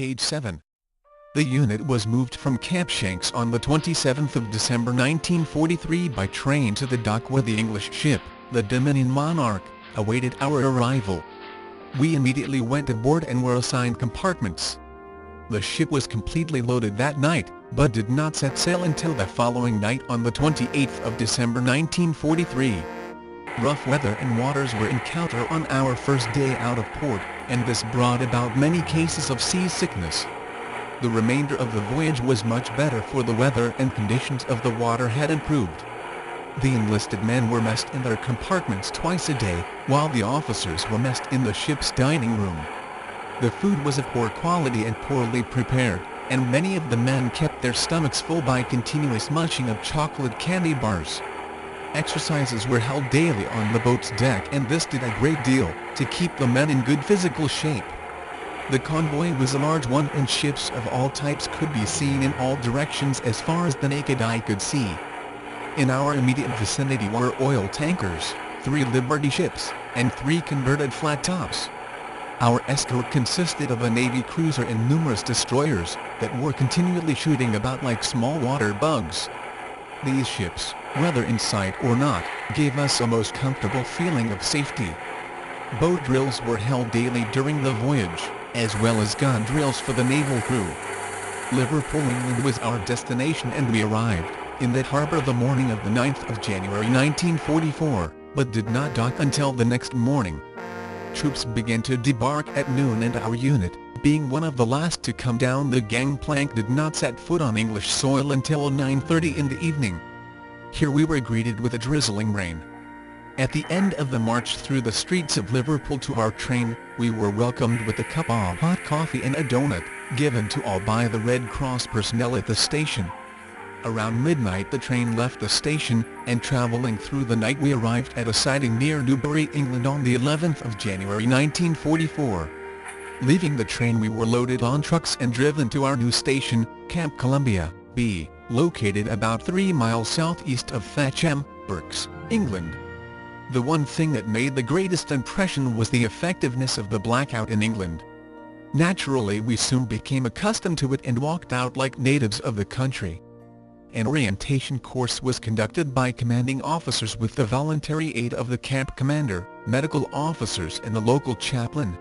page 7. The unit was moved from Camp Shanks on the 27th of December 1943 by train to the dock where the English ship, the Dominion Monarch, awaited our arrival. We immediately went aboard and were assigned compartments. The ship was completely loaded that night, but did not set sail until the following night on the 28th of December 1943. Rough weather and waters were encountered on our first day out of port, and this brought about many cases of seasickness. The remainder of the voyage was much better, for the weather and conditions of the water had improved. The enlisted men were messed in their compartments twice a day, while the officers were messed in the ship's dining room. The food was of poor quality and poorly prepared, and many of the men kept their stomachs full by continuous munching of chocolate candy bars. Exercises were held daily on the boat's deck, and this did a great deal to keep the men in good physical shape. The convoy was a large one, and ships of all types could be seen in all directions as far as the naked eye could see. In our immediate vicinity were oil tankers, 3 Liberty ships, and 3 converted flat tops. Our escort consisted of a Navy cruiser and numerous destroyers that were continually shooting about like small water bugs. These ships, whether in sight or not, gave us a most comfortable feeling of safety. Boat drills were held daily during the voyage, as well as gun drills for the naval crew. Liverpool, England was our destination, and we arrived in that harbour the morning of the 9th of January 1944, but did not dock until the next morning. Troops began to debark at noon, and our unit, being one of the last to come down the gangplank, did not set foot on English soil until 9:30 in the evening. Here we were greeted with a drizzling rain. At the end of the march through the streets of Liverpool to our train, we were welcomed with a cup of hot coffee and a donut, given to all by the Red Cross personnel at the station. Around midnight the train left the station, and travelling through the night we arrived at a siding near Newbury, England on the 11th of January 1944. Leaving the train we were loaded on trucks and driven to our new station, Camp Columbia, B, located about 3 miles southeast of Thatcham, Berks, England. The one thing that made the greatest impression was the effectiveness of the blackout in England. Naturally, we soon became accustomed to it and walked out like natives of the country. An orientation course was conducted by commanding officers with the voluntary aid of the camp commander, medical officers and the local chaplain.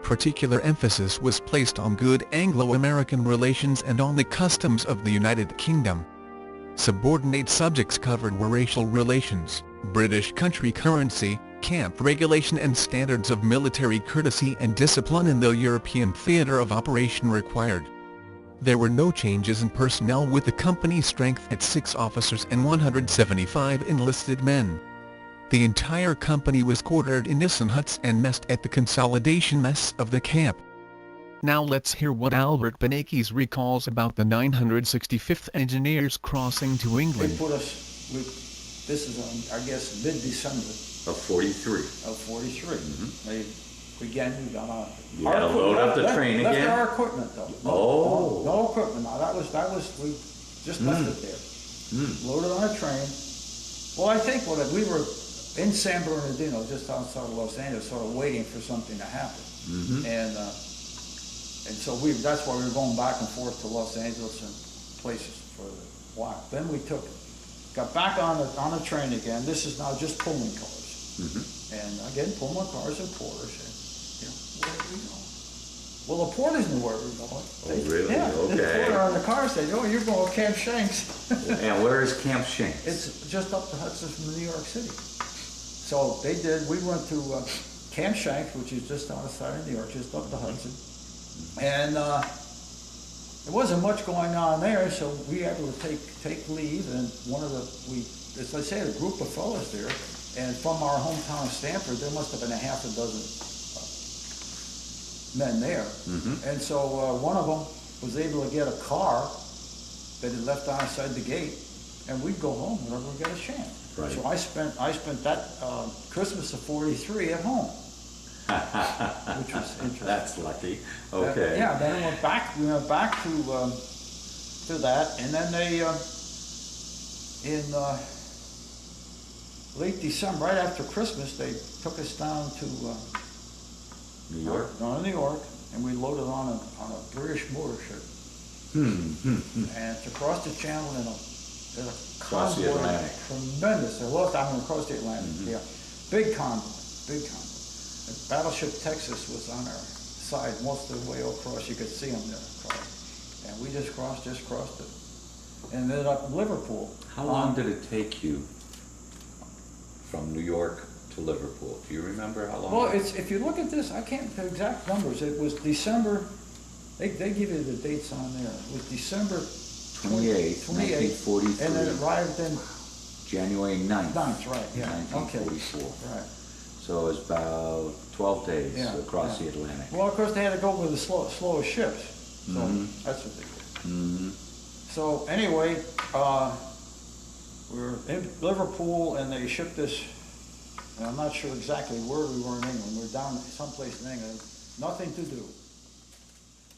Particular emphasis was placed on good Anglo-American relations and on the customs of the United Kingdom. Subordinate subjects covered were racial relations, British country currency, camp regulation and standards of military courtesy and discipline in the European theatre of operation required. There were no changes in personnel, with the company's strength at 6 officers and 175 enlisted men. The entire company was quartered in Nissen huts and messed at the consolidation mess of the camp. Now let's hear what Albert Benakes recalls about the 965th Engineers crossing to England. They put us, this is on, I guess, mid-December. Of 43. Of 43. Mm-hmm. We got on. You gotta load up the train left again? our equipment though. No equipment. Now that was, we just left it there. Loaded on a train. Well, I think we were in San Bernardino, just outside of Los Angeles, sort of waiting for something to happen. And so that's why we were going back and forth to Los Angeles and places for a while. Then we got back on the train again. This is now just Pullman cars. And again, Pullman cars and porters. And, where are we going? Well, the porters knew where we were going. Oh, really? Yeah, okay. the porter on the car said, "Oh, you're going to Camp Shanks." And where is Camp Shanks? It's just up the Hudson from New York City. So they did. We went to Camp Shanks, which is just outside of New York, just up the Hudson. And there wasn't much going on there, so we had to take leave. And as I say, a group of fellows there, and from our hometown of Stamford, there must have been a half a dozen men there. And so one of them was able to get a car that had left outside the gate, and we'd go home whenever we got a chance. Right. So I spent that Christmas of '43 at home, which was interesting. That's lucky. Okay. Yeah. Then we went back to that, and then they in late December, right after Christmas, they took us down to New York? New York, and we loaded on a British mortar ship. And it's across the channel in a Across the convoy, Atlantic. tremendous. Across the Atlantic, yeah. Big convoy, big convoy. The battleship Texas was on our side most of the way across. You could see them there across. And we just crossed it. And ended up in Liverpool. How long did it take you from New York to Liverpool? Do you remember how long? Well, if you look at this, I can't the exact numbers. It was December, they give you the dates on there. It was December 28th, 1943. and it arrived in January 9th. 9th, right, yeah. 1944. Okay. Right. So it was about 12 days Yeah, across yeah. the Atlantic. Well, of course, they had to go with the slowest ships. So that's what they did. So anyway, we were in Liverpool and they shipped us, and I'm not sure exactly where we were in England. We were down someplace in England, nothing to do.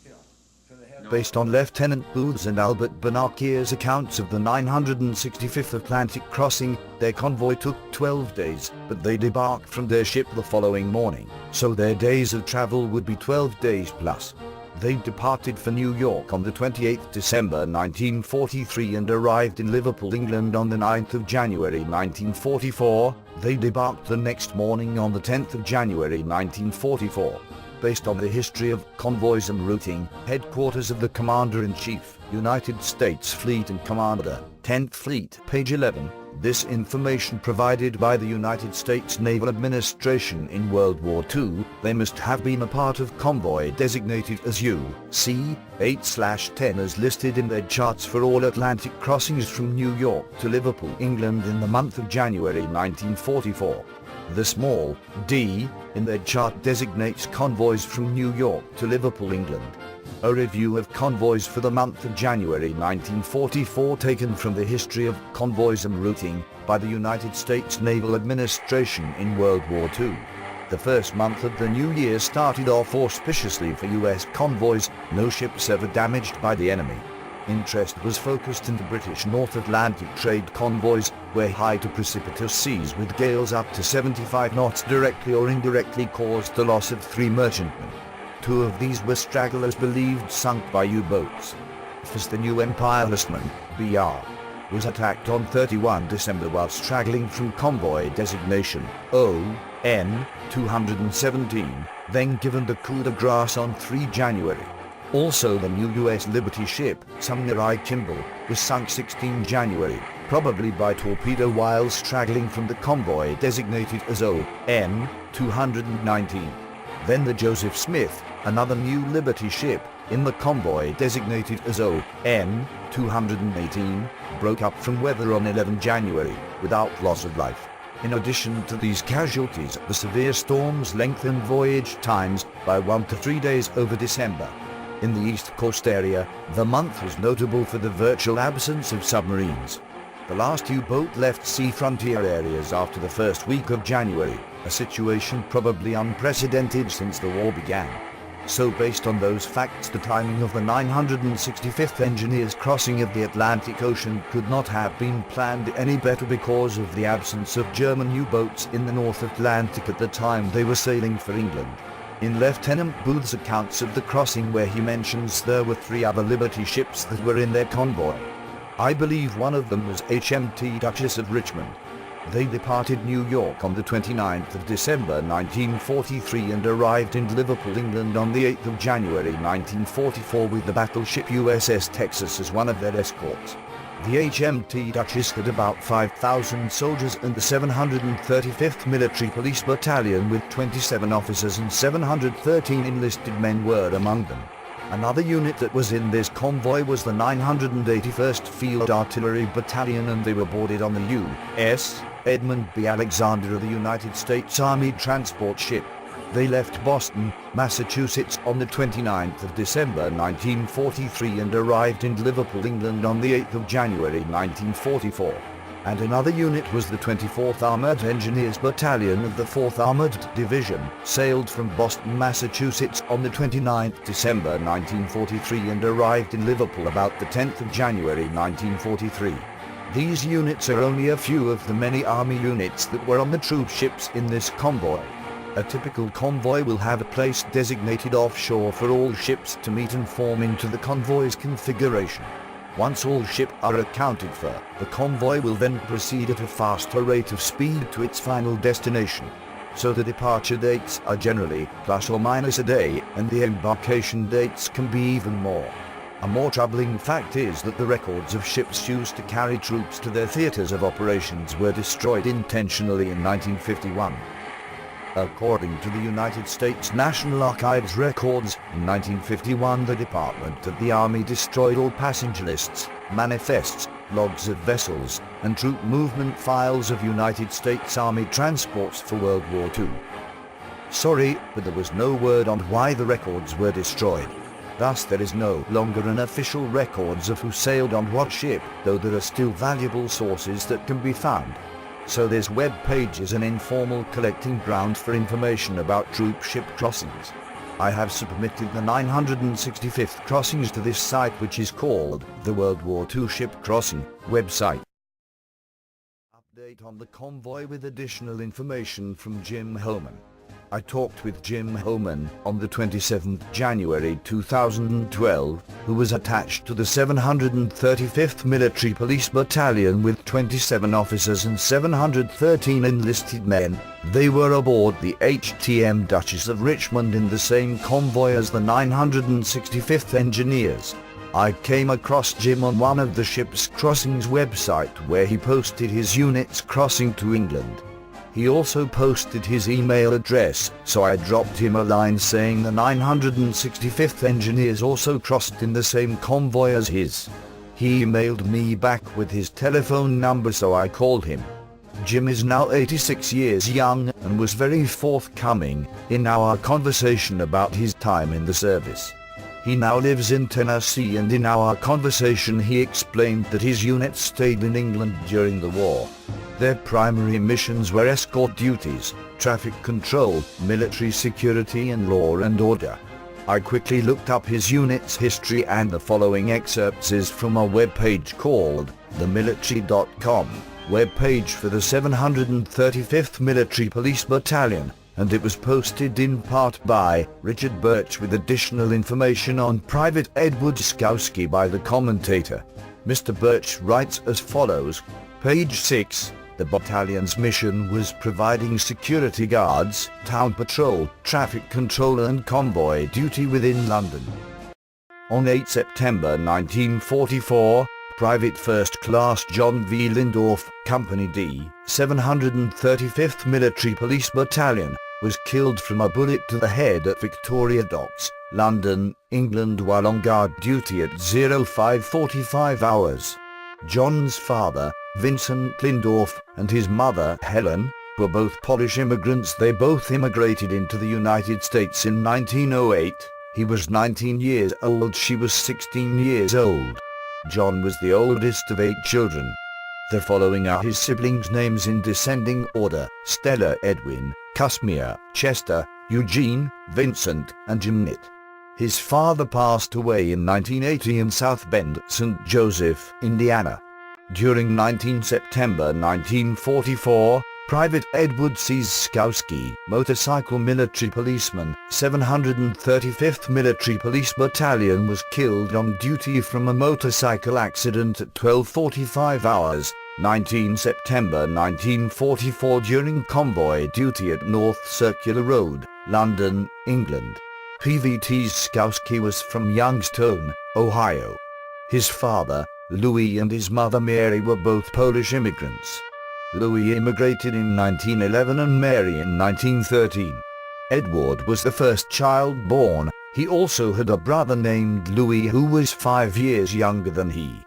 You know, so they had Based on Lieutenant Booth's and Albert Bonacier's accounts of the 965th Atlantic crossing, their convoy took 12 days, but they debarked from their ship the following morning, so their days of travel would be 12 days plus. They departed for New York on the 28th December 1943 and arrived in Liverpool, England on the 9th of January 1944. They debarked the next morning on the 10th of January 1944. Based on the history of convoys and routing, headquarters of the Commander-in-Chief, United States Fleet and Commander, 10th Fleet, page 11. This information provided by the United States Naval Administration in World War II, they must have been a part of convoy designated as U.C. 8/10 as listed in their charts for all Atlantic crossings from New York to Liverpool, England in the month of January 1944. The small d in their chart designates convoys from New York to Liverpool, England. A review of convoys for the month of January 1944 taken from the History of Convoys and Routing by the United States Naval Administration in World War II. The first month of the new year started off auspiciously for U.S. convoys, no ships ever damaged by the enemy. Interest was focused in the British North Atlantic trade convoys, where high to precipitous seas with gales up to 75 knots directly or indirectly caused the loss of 3 merchantmen. 2 of these were stragglers believed sunk by U-boats. First, the New Empire-Listman, BR, was attacked on 31 December while straggling from convoy designation ON 217, then given the coup de grace on 3 January. Also, the new U.S. Liberty ship, Sumner I. Kimball, was sunk 16 January, probably by torpedo while straggling from the convoy designated as ON 219. Then the Joseph Smith, another new Liberty ship, in the convoy designated as ON 218, broke up from weather on 11 January, without loss of life. In addition to these casualties, the severe storms lengthened voyage times by 1 to 3 days over December. In the East Coast area, the month was notable for the virtual absence of submarines. The last U-boat left sea frontier areas after the first week of January, a situation probably unprecedented since the war began. So based on those facts, the timing of the 965th Engineers crossing of the Atlantic Ocean could not have been planned any better because of the absence of German U-boats in the North Atlantic at the time they were sailing for England. In Lieutenant Booth's accounts of the crossing, where he mentions there were 3 other Liberty ships that were in their convoy. I believe one of them was HMT Duchess of Richmond. They departed New York on the 29th of December 1943 and arrived in Liverpool, England on the 8th of January 1944 with the battleship USS Texas as one of their escorts. The HMT Duchess had about 5,000 soldiers and the 735th Military Police Battalion with 27 officers and 713 enlisted men were among them. Another unit that was in this convoy was the 981st Field Artillery Battalion, and they were boarded on the U.S. Edmund B. Alexander of the United States Army transport ship. They left Boston, Massachusetts on the 29th of December 1943 and arrived in Liverpool, England on the 8th of January 1944. And another unit was the 24th Armored Engineers Battalion of the 4th Armored Division, sailed from Boston, Massachusetts on the 29th December 1943 and arrived in Liverpool about the 10th of January 1943. These units are only a few of the many Army units that were on the troop ships in this convoy. A typical convoy will have a place designated offshore for all ships to meet and form into the convoy's configuration. Once all ships are accounted for, the convoy will then proceed at a faster rate of speed to its final destination. So the departure dates are generally plus or minus a day, and the embarkation dates can be even more. A more troubling fact is that the records of ships used to carry troops to their theaters of operations were destroyed intentionally in 1951. According to the United States National Archives records, in 1951 the Department of the Army destroyed all passenger lists, manifests, logs of vessels, and troop movement files of United States Army transports for World War II. Sorry, but there was no word on why the records were destroyed. Thus there is no longer an official records of who sailed on what ship, though there are still valuable sources that can be found. So this web page is an informal collecting ground for information about troop ship crossings. I have submitted the 965th crossings to this site, which is called the World War II Ship Crossing website. Update on the convoy with additional information from Jim Homan. I talked with Jim Homan on the 27th January 2012, who was attached to the 735th Military Police Battalion with 27 officers and 713 enlisted men. They were aboard the HTM Duchess of Richmond in the same convoy as the 965th Engineers. I came across Jim on one of the ship's crossings website where he posted his units crossing to England. He also posted his email address, so I dropped him a line saying the 965th Engineers also crossed in the same convoy as his. He emailed me back with his telephone number, so I called him. Jim is now 86 years young and was very forthcoming in our conversation about his time in the service. He now lives in Tennessee, and in our conversation he explained that his unit stayed in England during the war. Their primary missions were escort duties, traffic control, military security and law and order. I quickly looked up his unit's history, and the following excerpts is from a webpage called themilitary.com, webpage for the 735th Military Police Battalion, and it was posted in part by Richard Birch with additional information on Private Edward Skowski by the commentator. Mr. Birch writes as follows, page 6, the battalion's mission was providing security guards, town patrol, traffic control and convoy duty within London. On 8 September 1944, Private First Class John V. Lindorf, Company D, 735th Military Police Battalion, was killed from a bullet to the head at Victoria Docks, London, England, while on guard duty at 05:45 hours. John's father, Vincent Lindorf, and his mother, Helen, were both Polish immigrants. They both immigrated into the United States in 1908. He was 19 years old, she was 16 years old. John was the oldest of 8 children. The following are his siblings' names in descending order: Stella, Edwin, Casimir, Chester, Eugene, Vincent, and Jeanette. His father passed away in 1980 in South Bend, St. Joseph, Indiana. During 19 September 1944, Private Edward C. Skowski, motorcycle military policeman, 735th Military Police Battalion, was killed on duty from a motorcycle accident at 12:45 hours, 19 September 1944 during convoy duty at North Circular Road, London, England. PVT Skowski was from Youngstown, Ohio. His father, Louis, and his mother Mary were both Polish immigrants. Louis immigrated in 1911 and Mary in 1913. Edward was the first child born. He also had a brother named Louis who was 5 years younger than he.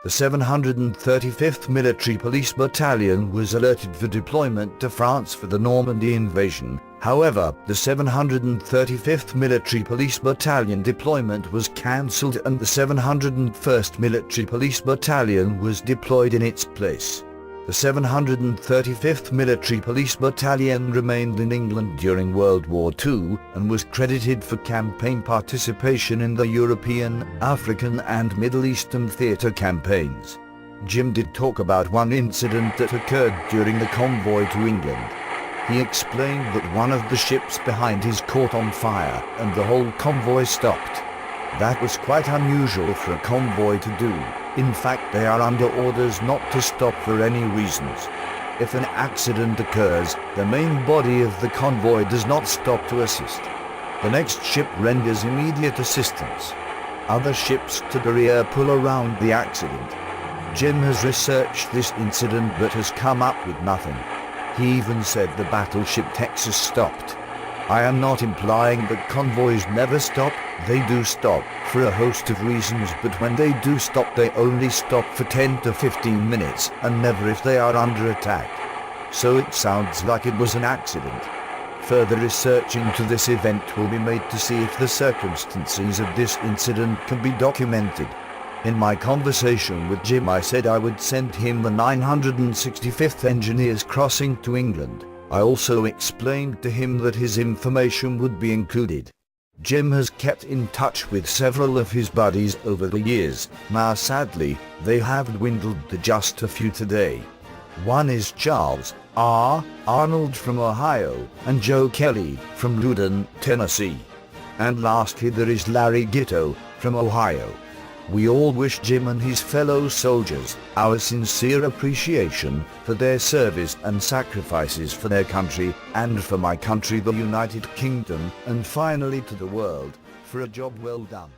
The 735th Military Police Battalion was alerted for deployment to France for the Normandy invasion. However, the 735th Military Police Battalion deployment was cancelled and the 701st Military Police Battalion was deployed in its place. The 735th Military Police Battalion remained in England during World War II and was credited for campaign participation in the European, African and Middle Eastern theatre campaigns. Jim did talk about one incident that occurred during the convoy to England. He explained that one of the ships behind his caught on fire and the whole convoy stopped. That was quite unusual for a convoy to do. In fact, they are under orders not to stop for any reasons. If an accident occurs, the main body of the convoy does not stop to assist. The next ship renders immediate assistance. Other ships to the rear pull around the accident. Jim has researched this incident but has come up with nothing. He even said the battleship Texas stopped. I am not implying that convoys never stop, they do stop, for a host of reasons, but when they do stop they only stop for 10 to 15 minutes, and never if they are under attack. So it sounds like it was an accident. Further research into this event will be made to see if the circumstances of this incident can be documented. In my conversation with Jim, I said I would send him the 965th Engineers crossing to England. I also explained to him that his information would be included. Jim has kept in touch with several of his buddies over the years. Now sadly, they have dwindled to just a few today. One is Charles R. Arnold from Ohio and Joe Kelly from Loudon, Tennessee. And lastly there is Larry Gitto from Ohio. We all wish Jim and his fellow soldiers our sincere appreciation for their service and sacrifices for their country, and for my country the United Kingdom, and finally to the world, for a job well done.